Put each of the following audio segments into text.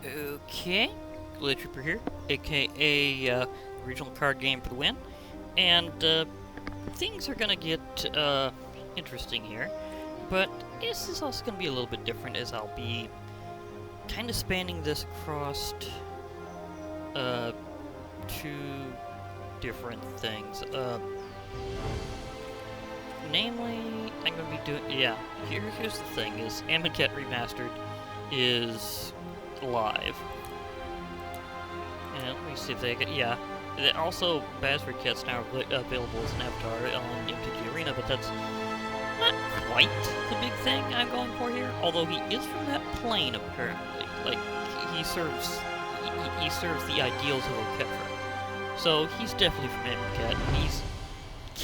Okay, Glitch Trooper here, aka Regional Card Game for the win, and things are gonna get interesting here, but this is also gonna be a little bit different as I'll be kind of spanning this across two different things. Namely, I'm gonna be doing here's the thing: is Amonkhet Remastered is live. And let me see if they get, Also, Basford Cat's now available as an avatar on MTG Arena, but that's not quite the big thing I'm going for here. Although he is from that plane, apparently. Like, he serves the ideals of Okefra. So, he's definitely from Amonkhet, and he's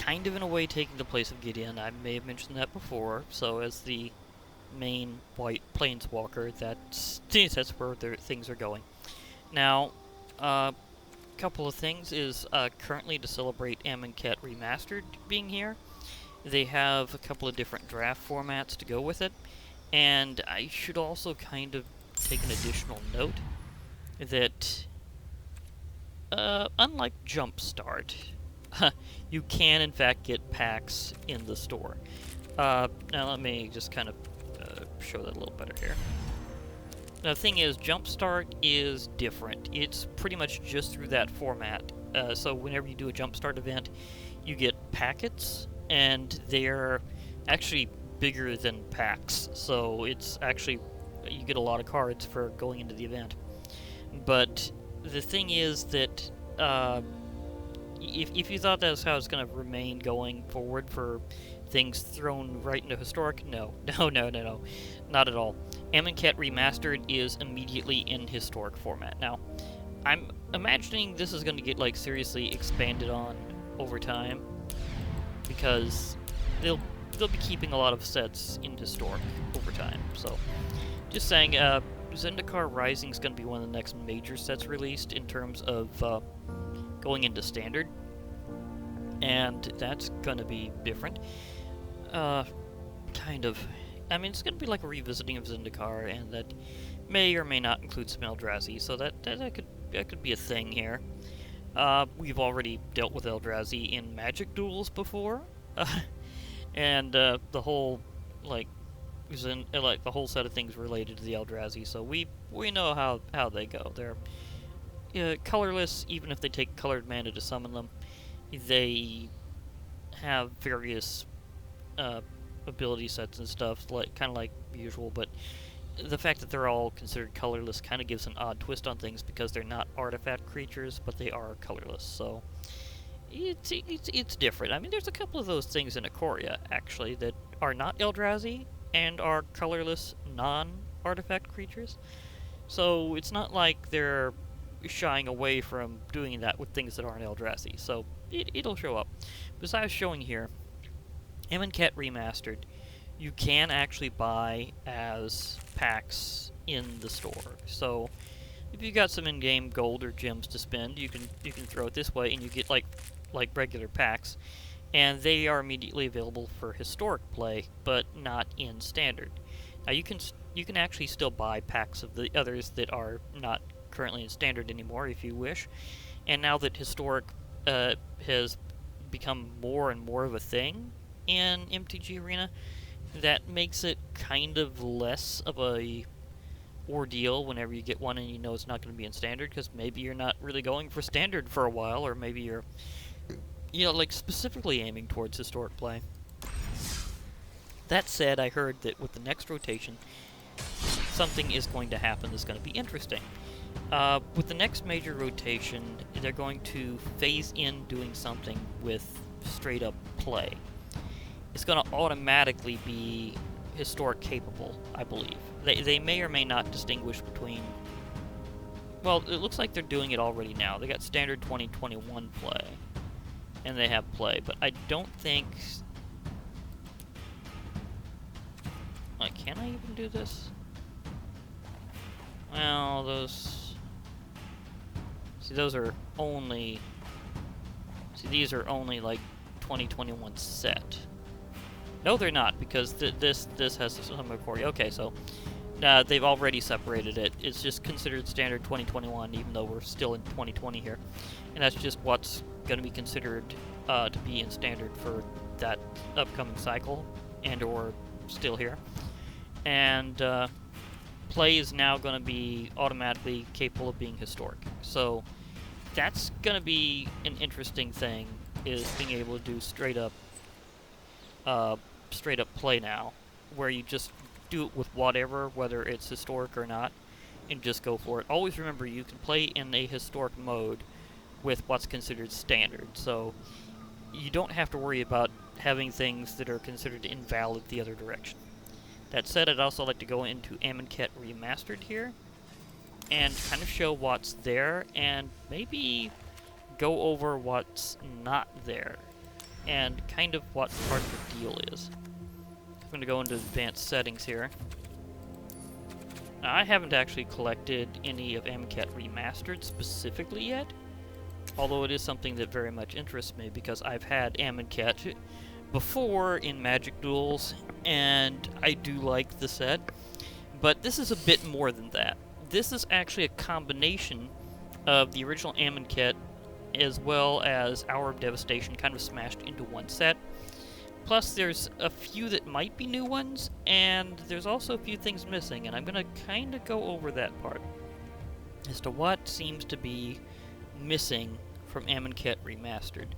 kind of in a way taking the place of Gideon. I may have mentioned that before, so as the main white planeswalker, that's where things are going. Now, a couple of things is currently to celebrate Amonkhet Remastered being here. They have a couple of different draft formats to go with it, and I should also kind of take an additional note that unlike Jumpstart, you can in fact get packs in the store. Now let me just kind of show that a little better here. Now, the thing is, Jumpstart is different. It's pretty much just through that format. So whenever you do a Jumpstart event, you get packets, and they're actually bigger than packs. So it's actually, you get a lot of cards for going into the event. But the thing is that if you thought that's how it's going to remain going forward for things thrown right into Historic, no, not at all. Amonkhet Remastered is immediately in Historic format. Now, I'm imagining this is going to get, like, seriously expanded on over time, because they'll be keeping a lot of sets in Historic over time. So, just saying, Zendikar Rising is going to be one of the next major sets released in terms of going into Standard, and that's going to be different. Kind of. I mean, it's going to be like a revisiting of Zendikar, and that may or may not include some Eldrazi, so that could be a thing here. We've already dealt with Eldrazi in Magic Duels before, and the whole the whole set of things related to the Eldrazi, so we know how they go. They're colorless, even if they take colored mana to summon them. They have various ability sets and stuff, kind of like usual, but the fact that they're all considered colorless kind of gives an odd twist on things, because they're not artifact creatures, but they are colorless, so it's different. I mean, there's a couple of those things in Ikoria, actually, that are not Eldrazi and are colorless non-artifact creatures, so it's not like they're shying away from doing that with things that aren't Eldrazi, so it'll show up. Besides showing here, Amonkhet Remastered, you can actually buy as packs in the store. So if you got some in-game gold or gems to spend, you can throw it this way, and you get like regular packs, and they are immediately available for Historic play, but not in Standard. Now you can actually still buy packs of the others that are not currently in Standard anymore if you wish. And now that Historic has become more and more of a thing in MTG Arena, that makes it kind of less of a ordeal whenever you get one and you know it's not going to be in Standard, because maybe you're not really going for Standard for a while, or maybe you're like specifically aiming towards Historic play. That said, I heard that with the next rotation, something is going to happen that's going to be interesting. With the next major rotation, they're going to phase in doing something with straight up play. It's going to automatically be Historic capable, I believe. They may or may not distinguish between... Well, it looks like they're doing it already now. They got Standard 2021 play, and they have play, but I don't think... can I even do this? Well, those... See, those are only... See, these are only, 2021 set. No, they're not, because this has some Ikoria. Okay, so They've already separated it. It's just considered standard 2021, even though we're still in 2020 here. And that's just what's going to be considered to be in standard for that upcoming cycle, and or still here. And play is now going to be automatically capable of being historic. So that's going to be an interesting thing, is being able to do straight up play now, where you just do it with whatever, whether it's historic or not, and just go for it. Always remember, you can play in a historic mode with what's considered standard, so you don't have to worry about having things that are considered invalid the other direction. That said, I'd also like to go into Amonkhet Remastered here, and kind of show what's there, and maybe go over what's not there, and kind of what part of the deal is. I'm going to go into advanced settings here. Now, I haven't actually collected any of Amonkhet Remastered specifically yet, although it is something that very much interests me, because I've had Amonkhet before in Magic Duels, and I do like the set, but this is a bit more than that. This is actually a combination of the original Amonkhet as well as Hour of Devastation kind of smashed into one set. Plus, there's a few that might be new ones, and there's also a few things missing, and I'm going to kind of go over that part as to what seems to be missing from Amonkhet Remastered.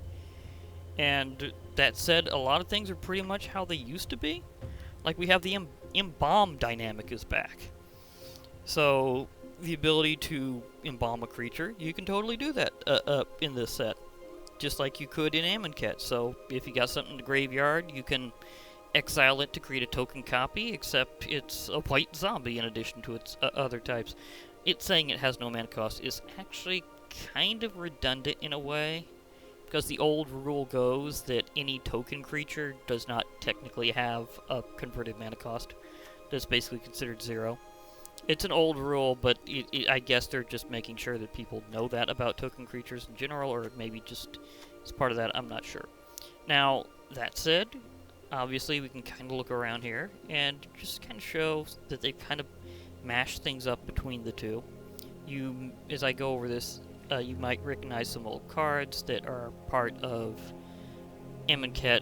And that said, a lot of things are pretty much how they used to be. Like, we have the embalm dynamic is back. So, the ability to embalm a creature, you can totally do that in this set, just like you could in Amonkhet. So, if you got something in the graveyard, you can exile it to create a token copy, except it's a white zombie in addition to its other types. It's saying it has no mana cost is actually kind of redundant in a way, because the old rule goes that any token creature does not technically have a converted mana cost. That's basically considered 0. It's an old rule, but I guess they're just making sure that people know that about token creatures in general, or maybe just as part of that, I'm not sure. Now, that said, obviously we can kind of look around here and just kind of show that they've kind of mashed things up between the two. As I go over this, you might recognize some old cards that are part of Amonkhet,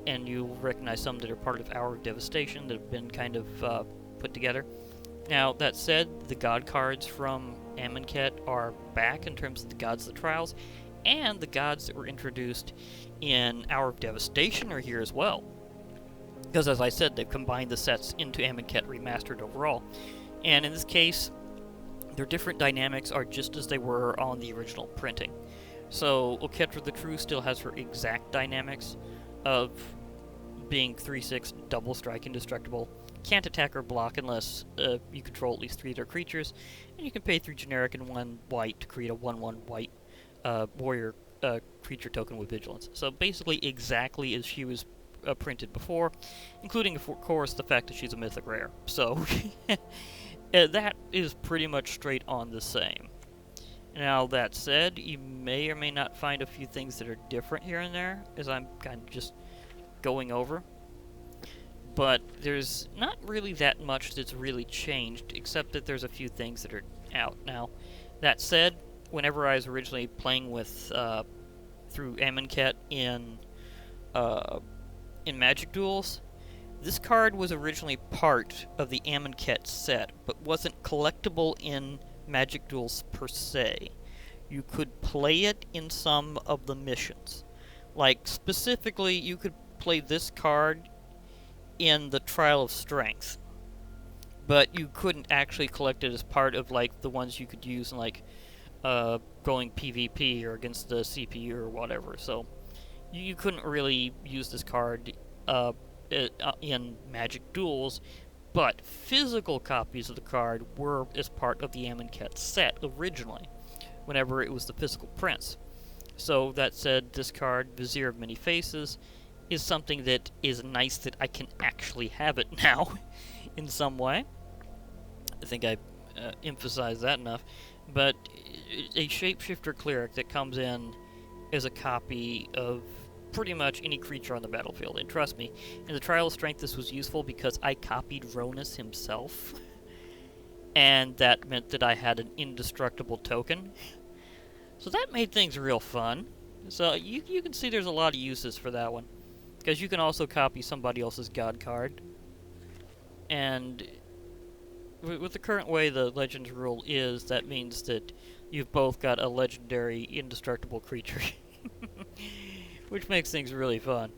and you'll recognize some that are part of Hour of Devastation that have been kind of put together. Now, that said, the god cards from Amonkhet are back in terms of the gods of the trials, and the gods that were introduced in Hour of Devastation are here as well. Because, as I said, they've combined the sets into Amonkhet Remastered overall. And in this case, their different dynamics are just as they were on the original printing. So, Oketra the True still has her exact dynamics of being 3/6 double strike indestructible, can't attack or block unless you control at least 3 of their creatures, and you can pay 3 generic and 1 white to create a 1/1 white warrior creature token with vigilance. So basically exactly as she was printed before, including, of course, the fact that she's a mythic rare. So that is pretty much straight on the same. Now, that said, you may or may not find a few things that are different here and there, as I'm kind of just going over. But there's not really that much that's really changed, except that there's a few things that are out. Now, that said, whenever I was originally playing with through Amonkhet in Magic Duels, this card was originally part of the Amonkhet set, but wasn't collectible in Magic Duels per se. You could play it in some of the missions. Like, specifically, you could play this card in the Trial of Strength, but you couldn't actually collect it as part of, like, the ones you could use in, like, going PvP or against the CPU or whatever. So you couldn't really use this card in Magic Duels, but physical copies of the card were as part of the Amonkhet set originally, whenever it was the physical prints. So that said, this card, Vizier of Many Faces, is something that is nice that I can actually have it now in some way. I think I emphasized that enough. But a Shapeshifter Cleric that comes in as a copy of pretty much any creature on the battlefield. And trust me, in the Trial of Strength this was useful because I copied Ronus himself. and that meant that I had an indestructible token. So that made things real fun. So you can see there's a lot of uses for that one. Because you can also copy somebody else's god card. And with the current way the Legends rule is, that means that you've both got a legendary indestructible creature. Which makes things really fun.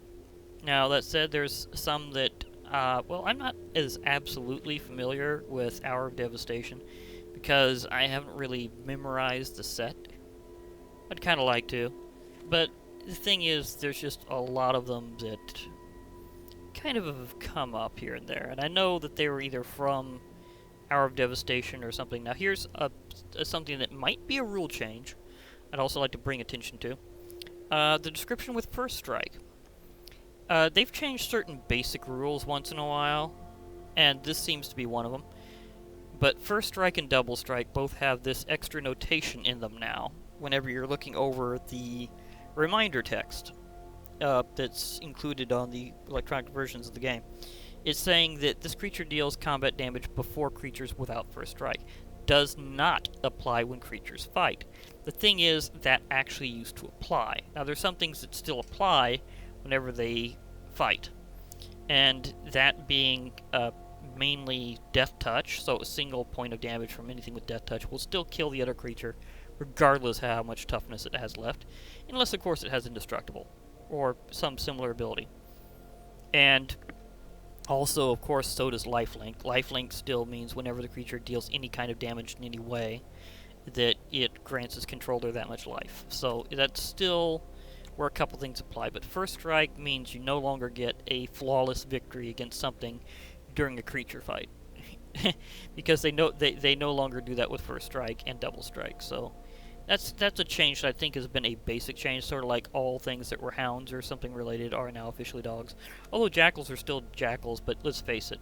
Now, that said, there's some that, well, I'm not as absolutely familiar with Hour of Devastation, because I haven't really memorized the set. I'd kind of like to. But the thing is, there's just a lot of them that kind of have come up here and there. And I know that they were either from Hour of Devastation or something. Now, here's something that might be a rule change I'd also like to bring attention to. The description with First Strike. They've changed certain basic rules once in a while, and this seems to be one of them. But First Strike and Double Strike both have this extra notation in them now, whenever you're looking over the reminder text that's included on the electronic versions of the game. It's saying that this creature deals combat damage before creatures without First Strike. Does not apply when creatures fight. The thing is, that actually used to apply. Now, there's some things that still apply whenever they fight, and that being mainly Death Touch, so a single point of damage from anything with Death Touch will still kill the other creature, regardless how much toughness it has left, unless, of course, it has Indestructible, or some similar ability. And also, of course, so does Lifelink. Lifelink still means whenever the creature deals any kind of damage in any way, that it grants its controller that much life. So that's still where a couple things apply. But First Strike means you no longer get a flawless victory against something during a creature fight. Because they no longer do that with First Strike and Double Strike. So that's a change that I think has been a basic change, sort of like all things that were hounds or something related are now officially dogs. Although jackals are still jackals, but let's face it,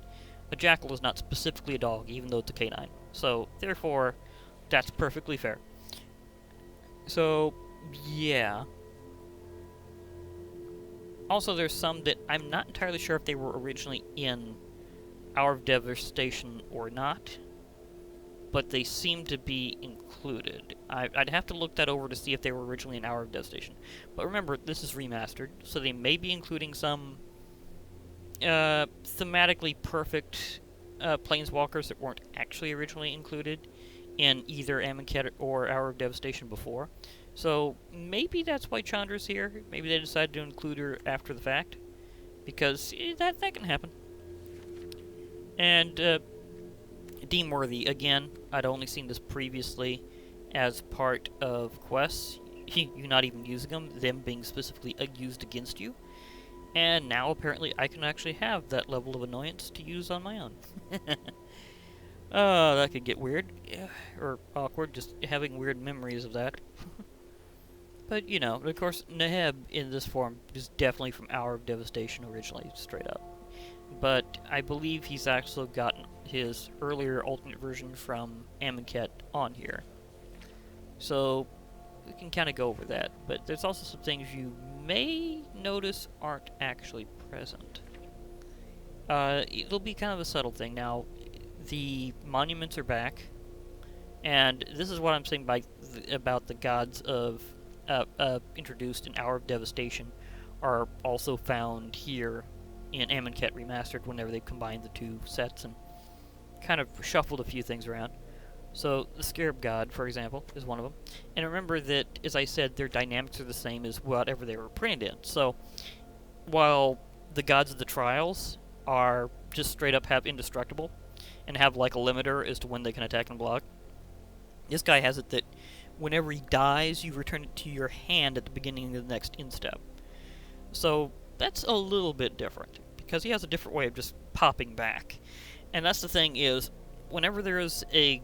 a jackal is not specifically a dog, even though it's a canine. So, therefore, that's perfectly fair. So, yeah. Also, there's some that I'm not entirely sure if they were originally in Hour of Devastation or not, but they seem to be included. I'd have to look that over to see if they were originally in Hour of Devastation. But remember, this is remastered, so they may be including some thematically perfect planeswalkers that weren't actually originally included in either Amonkhet or Hour of Devastation before. So maybe that's why Chandra's here. Maybe they decided to include her after the fact, because that can happen. And Deemworthy, again, I'd only seen this previously as part of quests. You not even using them being specifically used against you. And now apparently I can actually have that level of annoyance to use on my own. Oh, that could get weird. Or awkward, just having weird memories of that. But, you know, of course, Neheb in this form is definitely from Hour of Devastation originally, straight up. But I believe he's actually gotten his earlier alternate version from Amonkhet on here. So, we can kind of go over that. But there's also some things you may notice aren't actually present. It'll be kind of a subtle thing. Now, the monuments are back. And this is what I'm saying about the gods of introduced in Hour of Devastation are also found here in Amonkhet Remastered whenever they combined the two sets and kind of shuffled a few things around. So, the Scarab God, for example, is one of them. And remember that, as I said, their dynamics are the same as whatever they were printed in. So, while the gods of the trials are just straight up have indestructible and have like a limiter as to when they can attack and block, this guy has it that whenever he dies, you return it to your hand at the beginning of the next instep. So, that's a little bit different, because he has a different way of just popping back. And that's the thing is, whenever there is a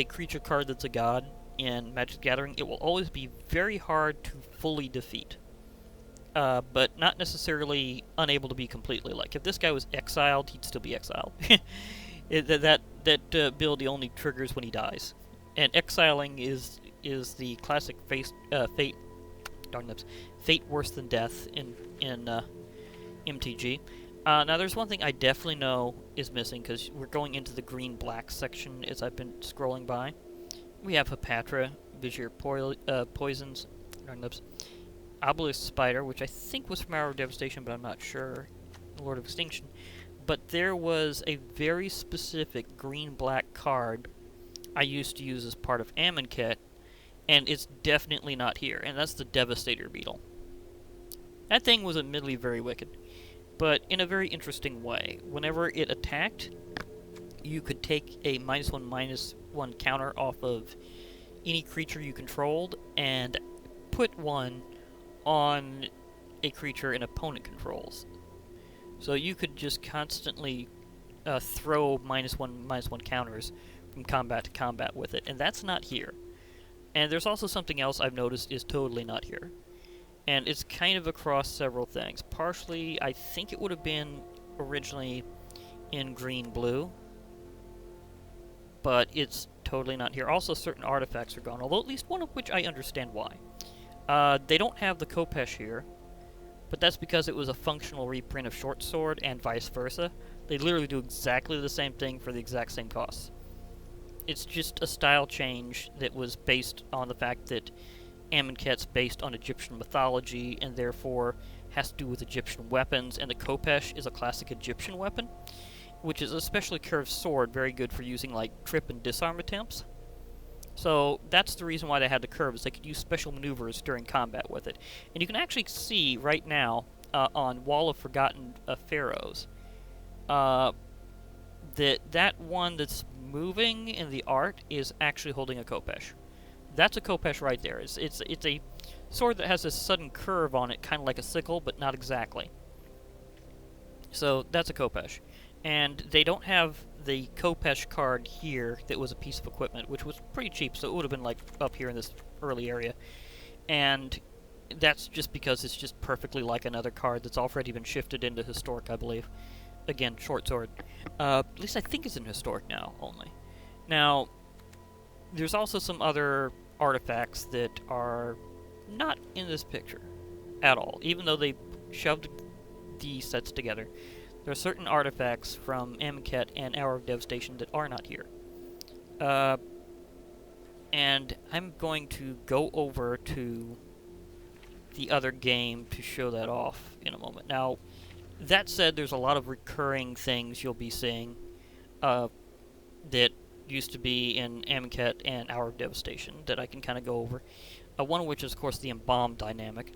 creature card that's a god in Magic the Gathering, it will always be very hard to fully defeat. But not necessarily unable to be completely. Like, if this guy was exiled, he'd still be exiled. That ability only triggers when he dies. And exiling is the classic fate worse than death in MTG. Now, there's one thing I definitely know is missing, because we're going into the green-black section as I've been scrolling by. We have Hepatra, Vizier Poisons, Obelisk Spider, which I think was from Hour of Devastation, but I'm not sure, Lord of Extinction. But there was a very specific green-black card I used to use as part of Amonkhet, and it's definitely not here, and that's the Devastator Beetle. That thing was admittedly very wicked, but in a very interesting way. Whenever it attacked, you could take a -1/-1 counter off of any creature you controlled and put one on a creature an opponent controls. So you could just constantly throw -1/-1 counters from combat to combat with it, and that's not here. And there's also something else I've noticed is totally not here. And it's kind of across several things. Partially, I think it would have been originally in green-blue, but it's totally not here. Also, certain artifacts are gone, although at least one of which I understand why. They don't have the Khopesh here, but that's because it was a functional reprint of Short Sword and vice versa. They literally do exactly the same thing for the exact same costs. It's just a style change that was based on the fact that Amonkhet's based on Egyptian mythology and therefore has to do with Egyptian weapons, and the Khopesh is a classic Egyptian weapon, which is a specially curved sword, very good for using like trip and disarm attempts. So that's the reason why they had the curve, is they could use special maneuvers during combat with it. And you can actually see right now on Wall of Forgotten Pharaohs that one that's moving in the art is actually holding a Khopesh. That's a Khopesh right there. It's a sword that has a sudden curve on it, kind of like a sickle, but not exactly. So that's a Khopesh. And they don't have the Khopesh card here that was a piece of equipment, which was pretty cheap, so it would have been like up here in this early area. And that's just because it's just perfectly like another card that's already been shifted into Historic, I believe. Again, Short Sword. At least I think it's in Historic now, only. Now, there's also some other artifacts that are not in this picture at all, even though they shoved the sets together. There are certain artifacts from Amonkhet and Hour of Devastation that are not here. And I'm going to go over to the other game to show that off in a moment. Now, that said, there's a lot of recurring things you'll be seeing that used to be in Amonkhet and Hour of Devastation that I can kind of go over. One of which is, of course, the Embalm dynamic.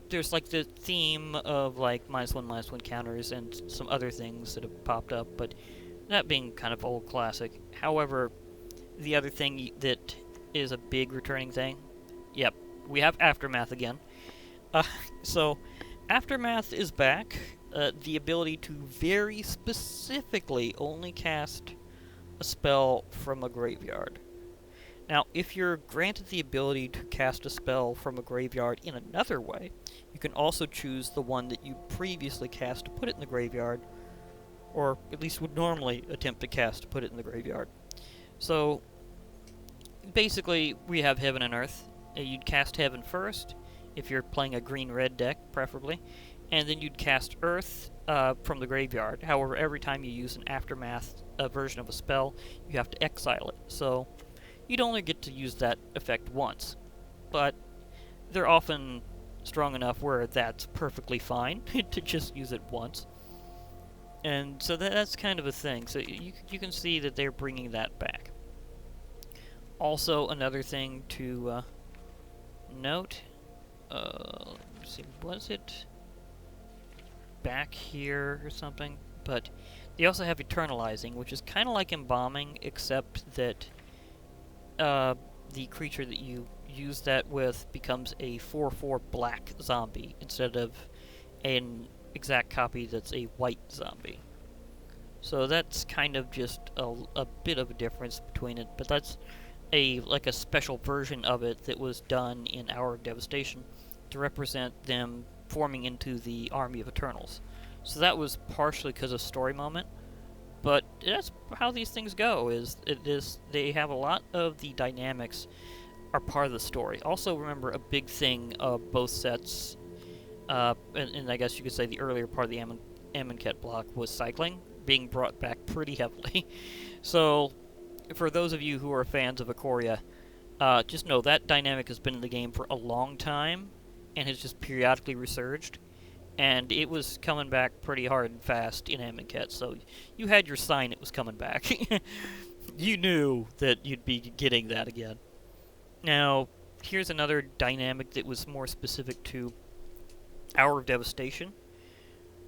There's like the theme of like -1/-1 counters and some other things that have popped up, but that being kind of old classic. However, the other thing that is a big returning thing, yep, we have Aftermath again. So, Aftermath is back. The ability to very specifically only cast a spell from a graveyard. Now, if you're granted the ability to cast a spell from a graveyard in another way, you can also choose the one that you previously cast to put it in the graveyard, or at least would normally attempt to cast to put it in the graveyard. So, basically, we have Heaven and Earth. You'd cast Heaven first, if you're playing a green-red deck, preferably, and then you'd cast Earth from the graveyard. However, every time you use an Aftermath version of a spell, you have to exile it. So, you'd only get to use that effect once, but they're often strong enough where that's perfectly fine to just use it once. And so that's kind of a thing. So you can see that they're bringing that back. Also, another thing to note, let's see, was it back here or something? But they also have Eternalizing, which is kind of like Embalming, except that the creature that you use that with becomes a 4/4 black zombie instead of an exact copy that's a white zombie. So that's kind of just a bit of a difference between it, but that's like a special version of it that was done in Hour of Devastation to represent them forming into the Army of Eternals. So that was partially because of story moment. But that's how these things go, they have a lot of the dynamics are part of the story. Also, remember, a big thing of both sets, and I guess you could say the earlier part of the Amonkhet block was cycling, being brought back pretty heavily. So, for those of you who are fans of Ikoria, just know that dynamic has been in the game for a long time, and has just periodically resurged. And it was coming back pretty hard and fast in Amonkhet, so you had your sign it was coming back. You knew that you'd be getting that again. Now, here's another dynamic that was more specific to Hour of Devastation.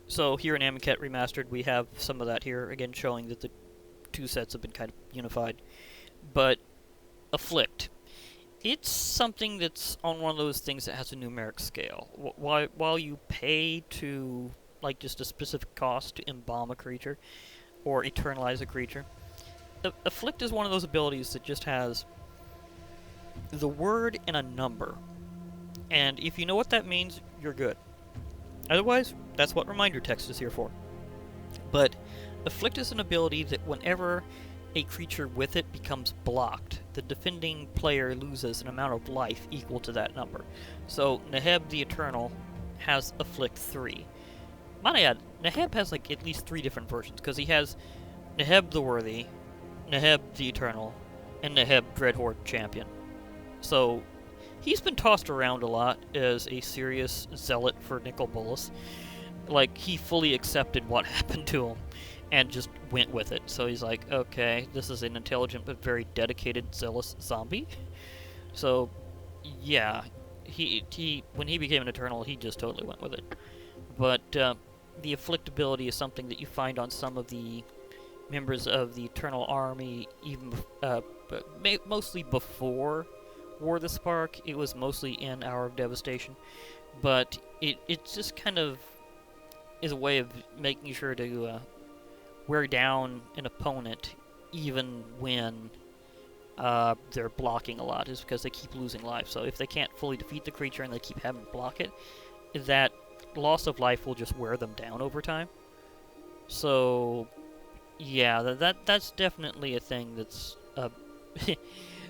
So here in Amonkhet Remastered, we have some of that here, again showing that the two sets have been kind of unified. But Afflict. It's something that's on one of those things that has a numeric scale. While you pay to, like, just a specific cost to embalm a creature, or eternalize a creature, Afflict is one of those abilities that just has the word and a number. And if you know what that means, you're good. Otherwise, that's what reminder text is here for. But Afflict is an ability that whenever a creature with it becomes blocked, the defending player loses an amount of life equal to that number. So Neheb the Eternal has Afflict 3. Might I add, Neheb has like at least 3 different versions, because he has Neheb the Worthy, Neheb the Eternal, and Neheb Dreadhorde Champion. So he's been tossed around a lot as a serious zealot for Nicol Bolas. Like, he fully accepted what happened to him and just went with it. So he's like, okay, this is an intelligent but very dedicated, zealous zombie. So, yeah, he when he became an Eternal, he just totally went with it. But the Afflict ability is something that you find on some of the members of the Eternal Army, even mostly before War of the Spark. It was mostly in Hour of Devastation. But it just kind of is a way of making sure to wear down an opponent even when they're blocking a lot, is because they keep losing life. So if they can't fully defeat the creature and they keep having to block it, that loss of life will just wear them down over time. So yeah, that's definitely a thing that's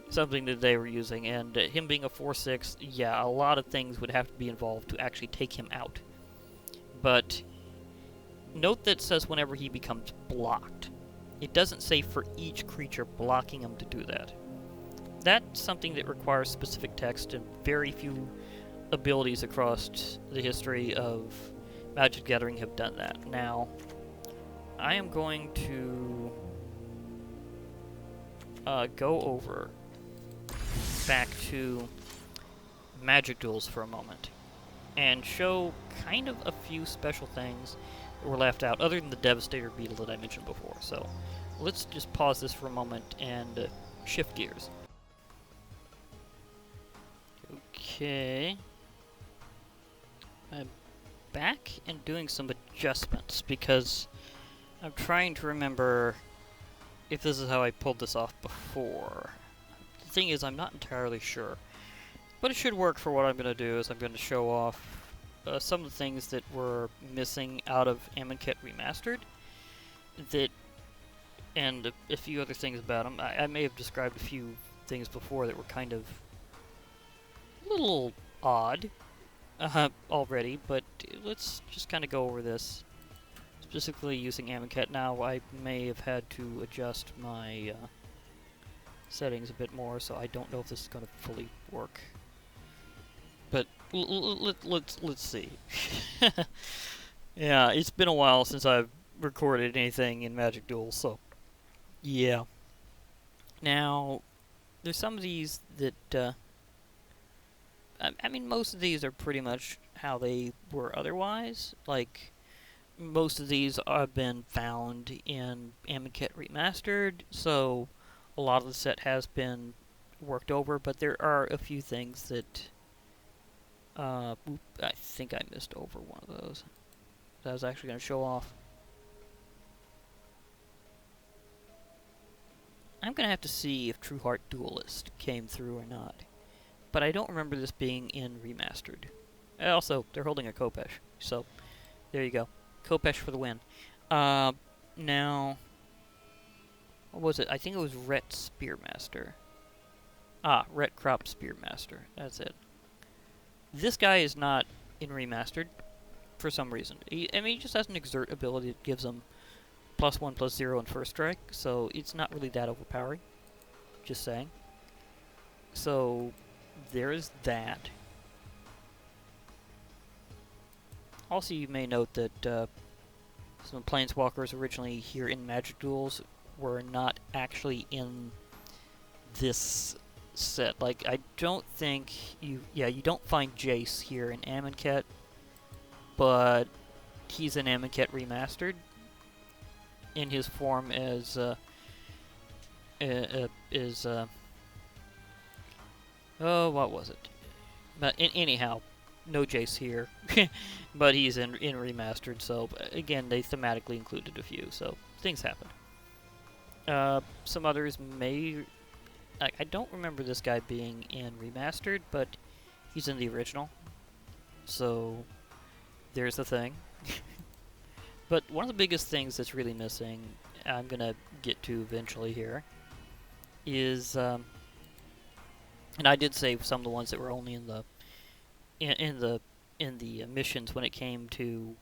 something that they were using. And him being a 4/6, yeah, a lot of things would have to be involved to actually take him out. But note that it says whenever he becomes blocked. It doesn't say for each creature blocking him to do that. That's something that requires specific text, and very few abilities across the history of Magic the Gathering have done that. Now, I am going to go over back to Magic Duels for a moment and show kind of a few special things that were left out, other than the Devastator Beetle that I mentioned before. So let's just pause this for a moment and shift gears. Okay. I'm back and doing some adjustments because I'm trying to remember if this is how I pulled this off before. The thing is, I'm not entirely sure. But it should work for what I'm going to do, is I'm going to show off some of the things that were missing out of Amonkhet Remastered, and a few other things about them. I may have described a few things before that were kind of a little odd already, but let's just kind of go over this, specifically using Amonkhet. Now, I may have had to adjust my settings a bit more, so I don't know if this is going to fully work. But let's see. Yeah, it's been a while since I've recorded anything in Magic Duels, so yeah. Now, there's some of these that I mean, most of these are pretty much how they were otherwise. Like, most of these have been found in Amonkhet Remastered, so a lot of the set has been worked over, but there are a few things that I think I missed over one of those that I was actually going to show off. I'm going to have to see if True Heart Duelist came through or not, but I don't remember this being in Remastered. Also, they're holding a Khopesh, so there you go. Khopesh for the win. Now, what was it? I think it was Ret Spearmaster. Ret Crop Spearmaster. That's it. This guy is not in Remastered, for some reason. I mean, he just has an exert ability that gives him +1/+0 in first strike, so it's not really that overpowering. Just saying. So, there's that. Also, you may note that some Planeswalkers originally here in Magic Duels were not actually in this set. Like, I don't think you don't find Jace here in Amonkhet, but he's in Amonkhet Remastered in his form as oh, what was it? But anyhow, no Jace here, but he's in Remastered. So again, they thematically included a few, so things happen. Some others may. I don't remember this guy being in Remastered, but he's in the original. So there's the thing. But one of the biggest things that's really missing, I'm gonna get to eventually here, is and I did save some of the ones that were only in the missions when it came to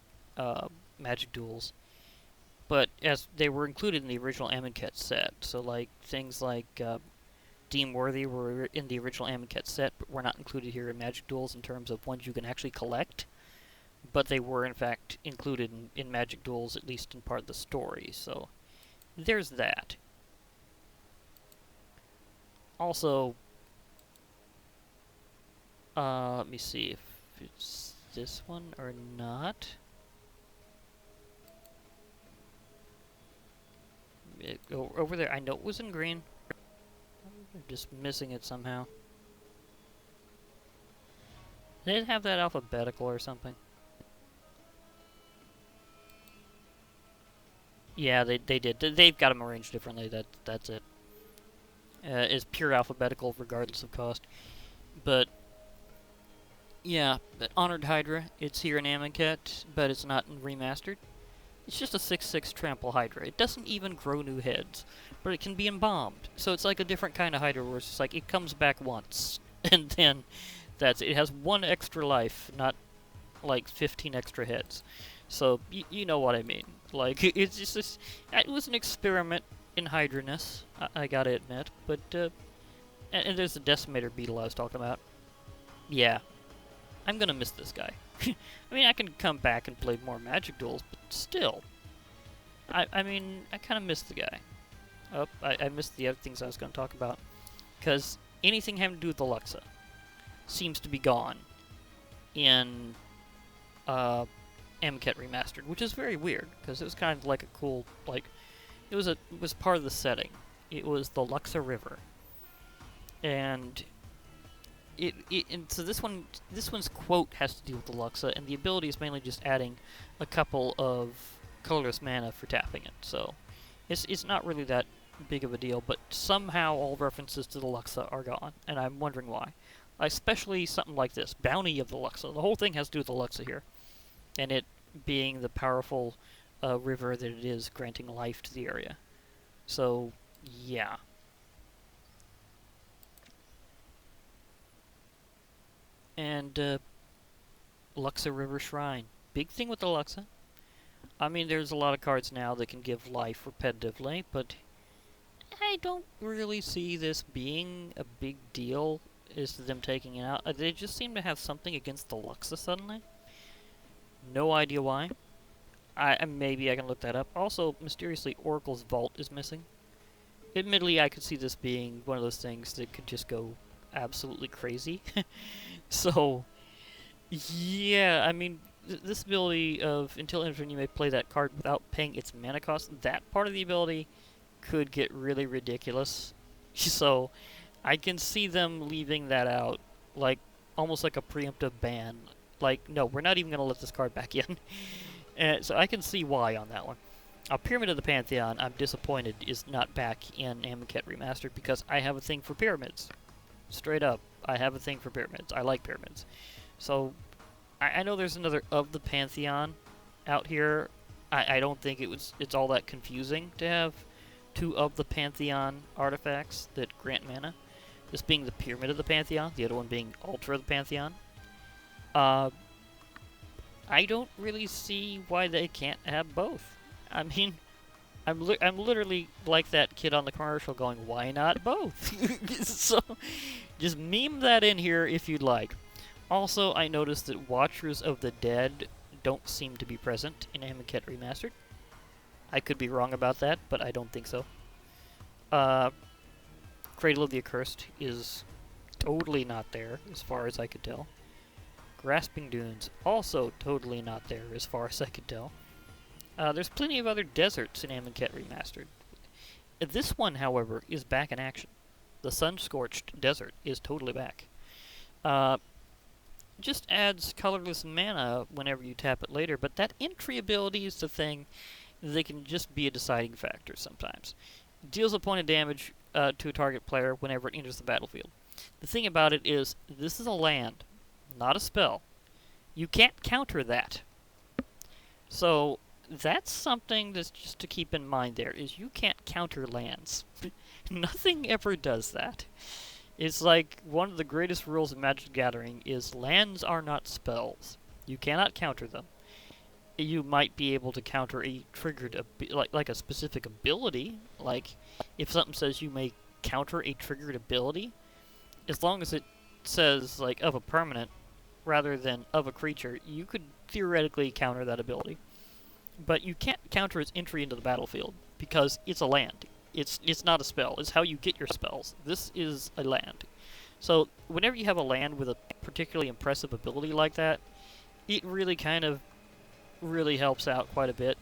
Magic Duels, but as they were included in the original Amonkhet set, so like things like Deem Worthy were in the original Amonkhet set, but were not included here in Magic Duels in terms of ones you can actually collect. But they were, in fact, included in Magic Duels, at least in part of the story, so there's that. Also, let me see if it's this one or not. Over there, I know it was in green. I'm just missing it somehow. Did it have that alphabetical or something? Yeah, they did. They've got them arranged differently. That's it. It's pure alphabetical, regardless of cost. But yeah, but Honored Hydra. It's here in Amonkhet, but it's not in Remastered. It's just a 6/6 trample Hydra. It doesn't even grow new heads, but it can be embalmed. So it's like a different kind of Hydra, where it's just like it comes back once, and then that's it. It has 1 extra life, not like 15 extra heads. So, you know what I mean. Like, it's just this, it was an experiment in Hydraness, I gotta admit. But, and there's the Decimator Beetle I was talking about. Yeah, I'm gonna miss this guy. I mean, I can come back and play more Magic Duels, but still. I mean, I kind of miss the guy. Oh, I missed the other things I was gonna talk about. Because anything having to do with Alexa seems to be gone in, Amonkhet Remastered, which is very weird, because it was kind of like a cool, like, it was part of the setting. It was the Luxa River. And and so this one's quote has to do with the Luxa, and the ability is mainly just adding a couple of colorless mana for tapping it. So it's not really that big of a deal, but somehow all references to the Luxa are gone, and I'm wondering why. Especially something like this, Bounty of the Luxa. The whole thing has to do with the Luxa here. And it being the powerful river that it is, granting life to the area. So, yeah. And, Luxa River Shrine. Big thing with the Luxa. I mean, there's a lot of cards now that can give life repetitively, but I don't really see this being a big deal as to them taking it out. They just seem to have something against the Luxa suddenly. No idea why. Maybe I can look that up. Also, mysteriously, Oracle's Vault is missing. Admittedly, I could see this being one of those things that could just go absolutely crazy. So, yeah, I mean, this ability of until end of turn you may play that card without paying its mana cost, that part of the ability could get really ridiculous. So, I can see them leaving that out, like, almost like a preemptive ban. Like, no, we're not even going to let this card back in. So I can see why on that one. Pyramid of the Pantheon, I'm disappointed, is not back in Amonkhet Remastered because I have a thing for pyramids. Straight up, I have a thing for pyramids. I like pyramids. So, I know there's another of the Pantheon out here. I don't think it's all that confusing to have 2 of the Pantheon artifacts that grant mana. This being the Pyramid of the Pantheon, the other one being Altar of the Pantheon. I don't really see why they can't have both. I mean, I'm literally like that kid on the commercial going, "Why not both?" So, just meme that in here if you'd like. Also, I noticed that Watchers of the Dead don't seem to be present in Amonkhet Remastered. I could be wrong about that, but I don't think so. Uh, Cradle of the Accursed is totally not there, as far as I could tell. Grasping Dunes, also totally not there, as far as I could tell. There's plenty of other deserts in Amonkhet Remastered. This one, however, is back in action. The Sun-Scorched Desert is totally back. Uh, just adds colorless mana whenever you tap it later, but that entry ability is the thing that can just be a deciding factor sometimes. Deals a point of damage to a target player whenever it enters the battlefield. The thing about it is, this is a land, not a spell. You can't counter that. So, that's something that's just to keep in mind there, is you can't counter lands. Nothing ever does that. It's like one of the greatest rules of Magic the Gathering is lands are not spells. You cannot counter them. You might be able to counter a triggered like a specific ability, like if something says you may counter a triggered ability, as long as it says like of a permanent rather than of a creature, you could theoretically counter that ability. But you can't counter its entry into the battlefield because it's a land. It's not a spell. It's how you get your spells. This is a land. So whenever you have a land with a particularly impressive ability like that, it really kind of really helps out quite a bit.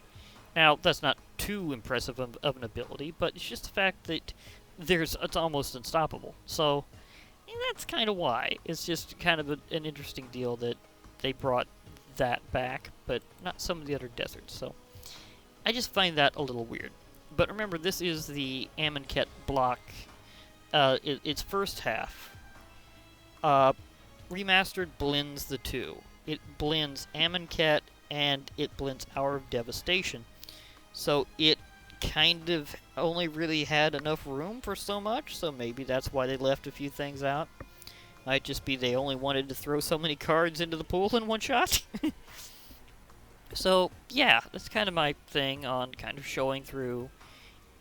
Now, that's not too impressive of an ability, but it's just the fact that it's almost unstoppable. So that's kind of why. It's just kind of an interesting deal that they brought that back, but not some of the other deserts. So I just find that a little weird. But remember, this is the Amonkhet block, its first half. Remastered blends the two. It blends Amonkhet and it blends Hour of Devastation. So it kind of only really had enough room for so much, so maybe that's why they left a few things out. Might just be they only wanted to throw so many cards into the pool in one shot. So, yeah, that's kind of my thing on kind of showing through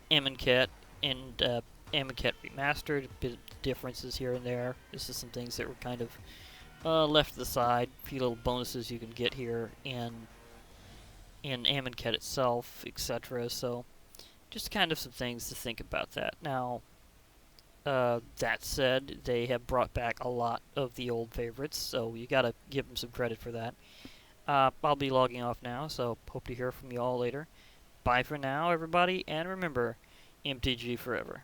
Amonkhet and Amonkhet Remastered, a bit of differences here and there. This is some things that were kind of left to the side, a few little bonuses you can get here in Amonkhet itself, etc. So, just kind of some things to think about that. Now, that said, they have brought back a lot of the old favorites, so you gotta give them some credit for that. I'll be logging off now, so hope to hear from you all later. Bye for now, everybody, and remember, MTG forever.